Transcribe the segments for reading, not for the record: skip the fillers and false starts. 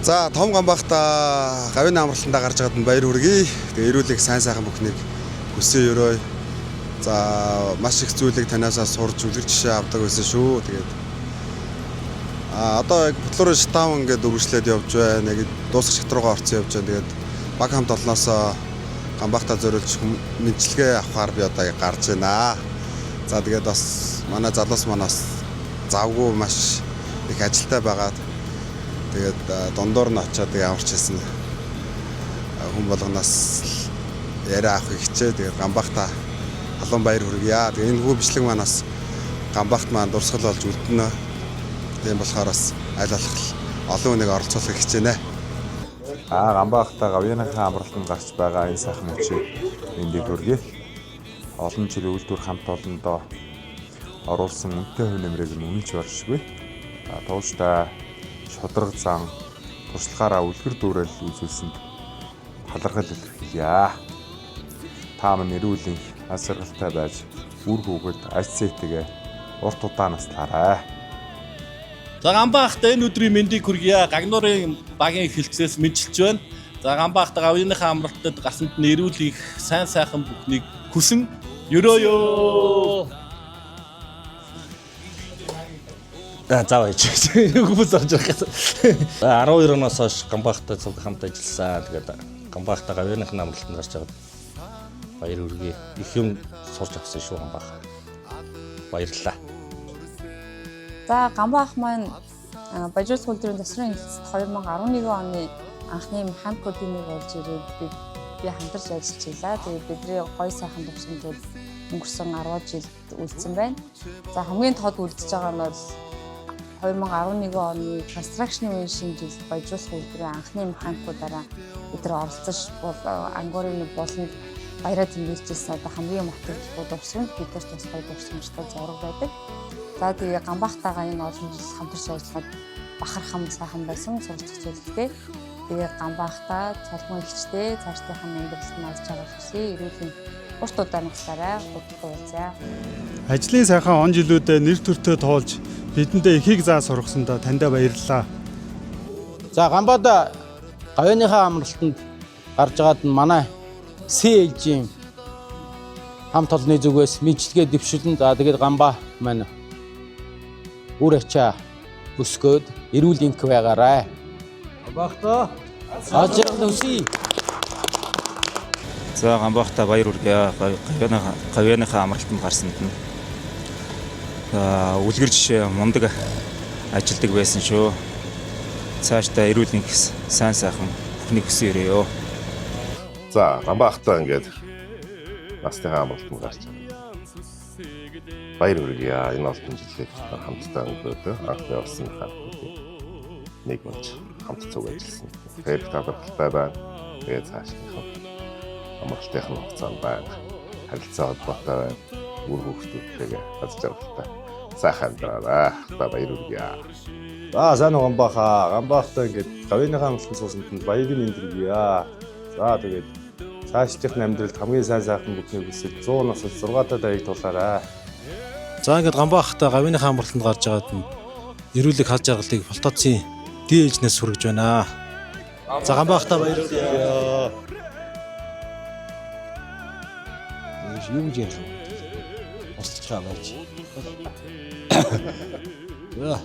За том гамбахта гавьяаны амралтандаа гарч байгаад баяр хүргэе. Тэгээ эрүүлэг сайн сайхан бүхнийг хүсье өрөө. За маш их зүйлийг танаасаа сурж үлгэр жишээ авдаг байсан шүү. Тэгээд одоо яг бодлоор штам ингээд үргэлжлээд явж байна. Яг дуусах шат руугаа орцсон явж байна. Тэгээд баг хамт олноос гамбахта зориулж мэдчилгээ авахаар би одоо гарч байна. За тэгээд бас манай залуус манаас завгүй маш их ажилтай байгаа. Тэгээд дондор нь очиод ямарч хэлсэн хүн болгоноос яриа авахыг хичээ. Тэгээд гамбахта халуун баяр хүргье. Тэгээд энэ хүү бичлэг манаас гамбахт маань дурсгал болж үлдэнэ. Тийм болохоор бас аль болох олон хүнийг оролцуулахыг хичээнэ. Гамбахта гавьяаныхаа амралтанд гарч байгаа энэ сайхан мөчийг эндийг хүргэе. Олон жил үйлдвэр хамт олондоо оруулсан үнэтэй хувь нэмрийг үнэлж баршгүй. Тууштай шудраг зан туршлагаараа үлгэр дуурайл үзүүлсэнд талархал илэрхийлье. Та минь эрүүлийн асаргалтай байж үр хүүхэд альцээтэйгээ урт удаанаас таарай. За гамбахта энэ өдрийн мэндийг хүргье. Гагнуурын багийн хилцээс мэдчилж байна. За гамбахта гавьяаныхаа амралтад гарсанд нь эрүүл их сайн сайхан бүхнийг хүсэн ёроо. Заавал хүмүүс орж ирэх гэсэн. 12 оноос хойш гамбахтай цуг хамт ажилласан. Тэгээд гамбахта гавьяаныхаа амралтанд гарч байгаад баяр хүргэе. Их юм сурч авсан шүү гамбах. Баярлалаа. За гамбах маань Бажуулах үйлдвэрийн засварын хэлцэд 2011 оны анхны механикуудын нэг болж ирээд би хамтарч ажиллаж байлаа. Тэгээд бидний гоё сайхан төвшөнд өнгөрсөн 10 жилд үлдсэн байна. За хамгийн тод үлдэж байгаа нь бол 2011 оны construction үеийн шинэ жилд Бажуулах үйлдвэрийн анхны механикуудаараа бид нар оролцож ангорын болонд баяраа тэмдэглэжсэн одоо хамгийн мотивчгүй дурсамж бид нар бас гоё дурсамжтай зураг байдаг. За тэгээ гамбахтайгаа энэ олон жил хамтарч ажиллаад бахархам сайхан байсан суралцах зүйлтэй. Тэгээ гамбахтай цолмон ихчтэй цаашдынхаа амьдралд нь олж байгаа хүсье. Эрүүлийн урт удаанчлаарай худалдаа уулзъя. Ажлын сайхан он жилүүдэд нэр төртөө тоолж бидэндээ ихийг заа сургасандаа таньдаа баярлалаа. За гамбахта гавьяаныхаа амралтанд гарч байгаад нь манай CAG-ийн хамт олонны зүгээс мэдчилгээ дэвшилэн за тэгээд гамбаа маань үр ачаа өсгөөд эрүүл энх байгаарай. Гамбахта ажиргал өсөй. За гамбахта баяр хүргэе. Гавьяаныхаа амралтанд гарсанд нь үлгэр жишээ мундаг ажилдаг байсан шүү. Цаашдаа эрүүл энх сайн сайхан бүхнийг хүсье өрөө. За гамбахта ингээд настайгаа амралтанд гарч байгаа. Баяр хүргэе. Энэ олон жилийн хамтдаа өнгөрөөд анхны орсон хамтдаа нэг мөч хамт цуг ажилласан. Тэр талбартай байна. Тэгээд цаашдынхаа амралтын хугацаанд байна. Харилцаа холбоотой байна. Үр хөвгтүүдтэйгээ аз жаргалтай сайхан амьдраарай. Баяр хүргэе. За сайн уу гамбахта ингээд гавьяаныхаа амралтанд суусанд нь баярын мэнд хүргэе. За тэгээд цаашдынхаа амьдралд хамгийн сайн сайхан бүхнийг хүсэж 100-аас 6 даяг тулаарай. За ингээд гамбахта гавьяаныхаа амралтанд гарч байгаад нь эрүүлэг хал жаргалыг фолтоцын дээжнээс хүргэж байна. За гамбахта баяр хүргэе. Юм жийл. Устчаа байж.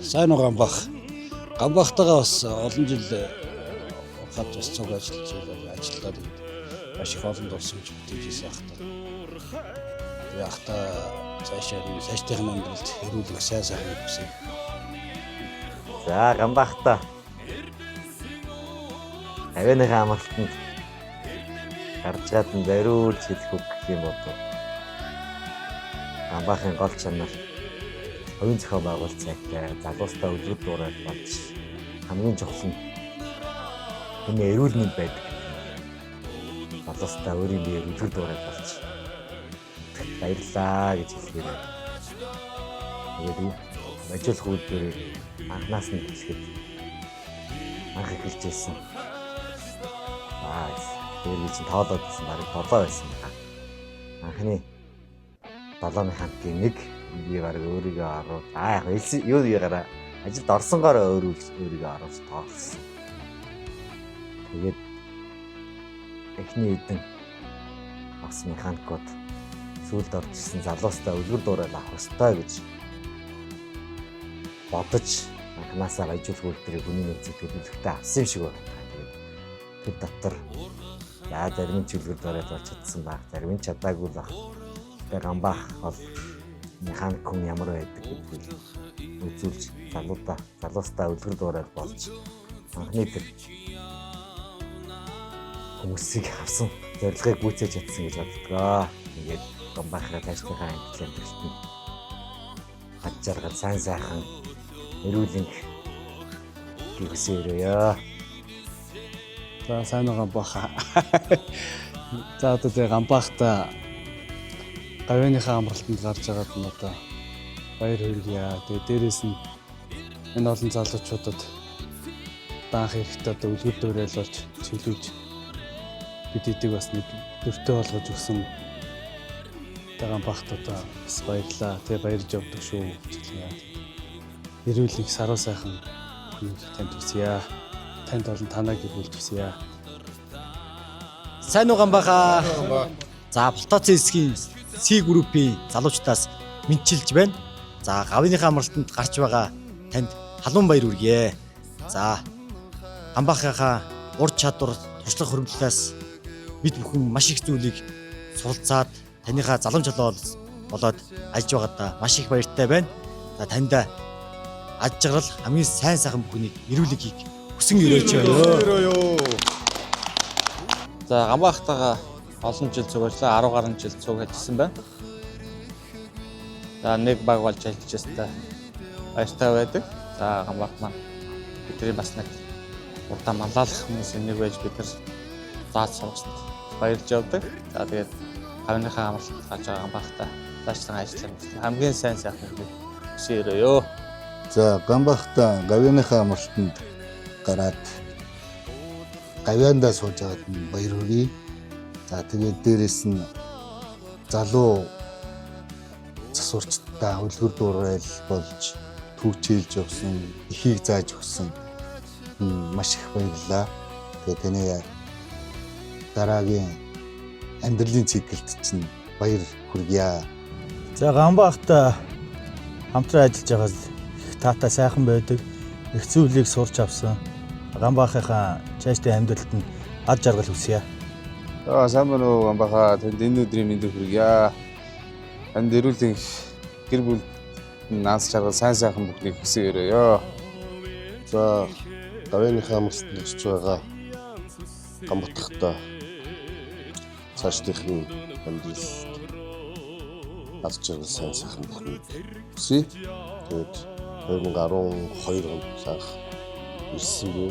Сайн уу гамбах. Гамбахтагаа бас олон жил хад бас цуг ажиллаад маш их олон дурсамж бүтээжсэн ахтаа. Тэгээ ахтаа цаашдын амьдралд эрүүлэг сайн сайхан хүсье. За гамбахта гавьяаныхаа амралтанд гарч байгаад нь бариулж хэлэх үг гэх юм бол гамбахын гол чанар хувийн зохион байгуулалттай залуустай үлгэр дуурайл болж хамгийн чухал нь энэ эрүүл мэнд байдаг. Залуустай өөрийн биеэр үлгэр дуурайл болж баярлаа гэж хэлэхээр тэгээд Бажуулах үйлдвэрийг анхнаас нь хэлэхэд анх эхэлж ирсэн. Тэр чинь тоолоод байсан барыг 7 байсан байна. Анхны 7 механикийн нэг би барыг өөрийгөө яг юу ягараа ажилд орсонгоор өөрийгөө оруулж тоолсон. Тэгээд эхний эдэн бас механикууд сүүлд орж ирсэн залуустай үлгэр дуурайл авах ёстой гэж бодож анханасаа баяжуулах үйлдвэрийг хүний нөөцөд төлөвлөлтөд авсан юм шиг байна. Тэгээд тэр дотор зарим нь үлгэр дуурайл болж чадсан баг, зарим нь чадаагүй баг. Тэгээд Ганбаах бол механик хүн ямар байдаг гэдгийг үзүүлж залуустай үлгэр дуурайл болж анхны тэр хүмүүсийг авсан зорилгыг гүйцээж чадсан гэж боддог. Ингээд Ганбаахаа тааштай амьдралд нь ад жаргал сайн сайхан эрүүлэн гүйцээ өрөөё. За сайн уу Ганбаахаа. За одоо тэгээ Ганбаахта гавьяаныхаа амралтанд гарч байгаад нь одоо баяр хүргье. Тэгээ дээрээс нь энэ олон залуучуудад даанх хэрэгтэй одоо үлгэр дуурайл болж чиглүүлж бид эдийг бас нэг өвтөө болгож өгсөн. Ганбаахт одоо бас баярлаа. Тэгээ баярж явдаг шүү. Эрүүлэг саруу сайхан хүнийг танд хүсье. Танд болон танаа гэрүүлж хүсье. Сайн уу Ганбаахаа. За Болтооцын эсгийн C группийн залуучдаас мэдчилж байна. За гавьяаныхаа амралтанд гарч байгаа танд халуун баяр хүргье. За Ганбаахынхаа ур чадвар, туршлага хөрөнгөлөөс бид бүхэн маш их зүйлийг суралцаад таныхаа залам жолоо болоод ажиллаж байгаадаа маш их баяртай байна. За танд аж жаргал хамгийн сайн сайхан бүхнийг эрүүлэгийг хүсэн өрөөж ёо. За Ганбаахтайгаа олон жил цуглаа 10 гаруй жил цуг ажилласан байна. За нэг баг болж ажиллаж баяртай байдаг. За Ганбаах маань бидний бас нэг урдаа манлайлах хүмүүсийн нэг байж бид нар зааж сургасанд баярлж явдаг. За тэгээд гавьяаныхаа амралтанд гарч байгаа Ганбаахтай цаашлан ажиллах хамгийн сайн сайхан бүхнийг хүсэн өрөөё. За Ганбаахта гавьяаныхаа амралтанд гараад гавьяандаа сууж байгаад нь баяр хүргэе. За тэгээд дээрэс нь залуу засварчдаа үлгэр дуурайл болж төвчээлж явсан, эхийг зааж өгсөн маш их баярлалаа. Тэгээд таны дараагийн амьдралын циклд чинь баяр хүргье. За Ганбаахта хамтран ажиллаж байгаас их таатай сайхан байдаг. Их зүйлийг сурч авсан. Ганбаахынхаа цаашдын амьдралд нь ад жаргал хүсье. За сайн байна уу Ганбаахаа. Танд энэ өдрийн мэндийг хүргье. Танд эрүүлэн гэр бүл наас жаргал сайн сайхан бүхнийг хүсэн өрөөё. За гавьяаныхаа амралтанд гарч байгаа Ганбаатартай цаашдынх нь амьдрал ад жаргал сайн сайхан бүхнийг хүсье. Тэгээд 2012 онд анх ирсэн би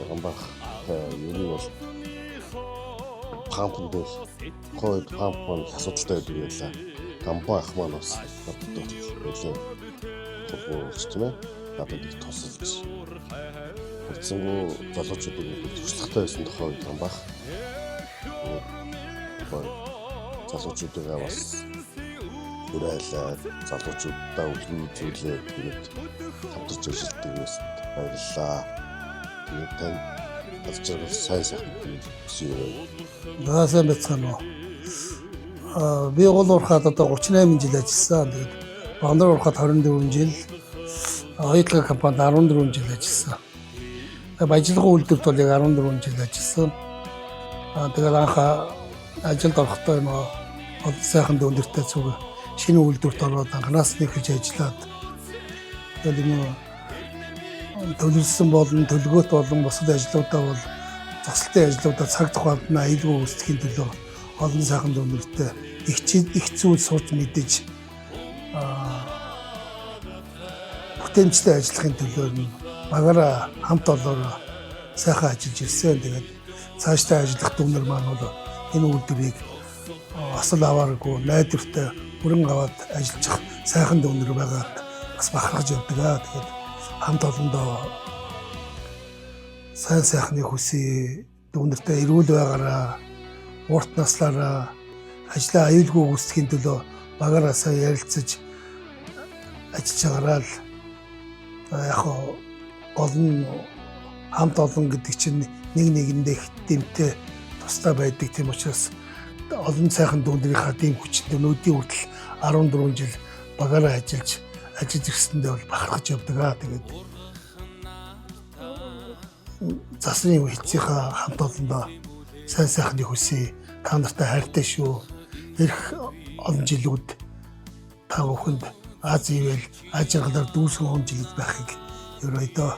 Ганбаах ерөнхий бол пампд хойд пампон асуудалтай байдаг байлаа. Ганбаах маань бас надад нэлээд тулгуурч тийм ээ. Надад их тусалж хурцсангүй залуучуудыг туршлагатай байсан тохиолдол Ганбаах залуучуудаа бас урайлаад залуучуудаа үлгэр зүйлээ тэгээд хамтарч ажилладаг юмс баярлалаа. Тэгээд тань ад жаргал сайн сайхан хүсье. Сайн байцгаана уу. Би гол урхад одоо 38 жил ажилласан. Тэгээд Бандар урхад 24 жил, Оюутлаг компанид 14 жил ажилласан. Баяжлагын үйлдвэрт бол яг 14 жил ажилласан. Тэгээд анх ажилд орохдоо нөгөө олон сайхан дүүндэртэй цуг шинэ үйлдвэрт ороод анханаас нэг хийж ажиллаад тэгээд нөгөө төлөвлөсөн болон төлгөөт болон бусад ажлуудаа бол засалтын ажлуудаа цаг тухайд нь аюулгүй үүсгэхийн төлөө олон сайхан дүүндэртэй их зүйл сууж мэдэж бүтээмжтэй ажиллахын төлөө багаараа хамт олоор сайхан ажиллаж ирсэн. Тэгээд цаашдаа ажиллах дүүнер маань бол энэ үйлдвэрийг асал авааргүй найдвартай бүрэн аваад ажиллах сайхан дүүнер байгаад бас бахархаж явдаг. Тэгээд хамт олондоо сайн сайхны хүсье, дүүнертэй эрүүл байгаараа, урт наслаараа ажлаа аюулгүй үүсгэхийн төлөө багаараа сайн ярилцаж ажиллаж байгаараа л яг гол нь хамт олон гэдэг чинь нэг нэгэндээ дэмтэй тустай байдаг. Тийм учраас олон сайхан дүүндрийнхаа дэм хүчтэй өнөөдрийн хүртэл 14 жил багаараа ажиллаж ирсэндээ бол бахархаж явдаг. Тэгээд засрын хэцийнхаа хамт олондоо сайн сайхны хүсье. Та нартай хайртай шүү. Ирэх олон жилүүд та бүхэнд Аз ивэл ажиргалаар дүүсгэн хонжилж байхыг ерөөдөө.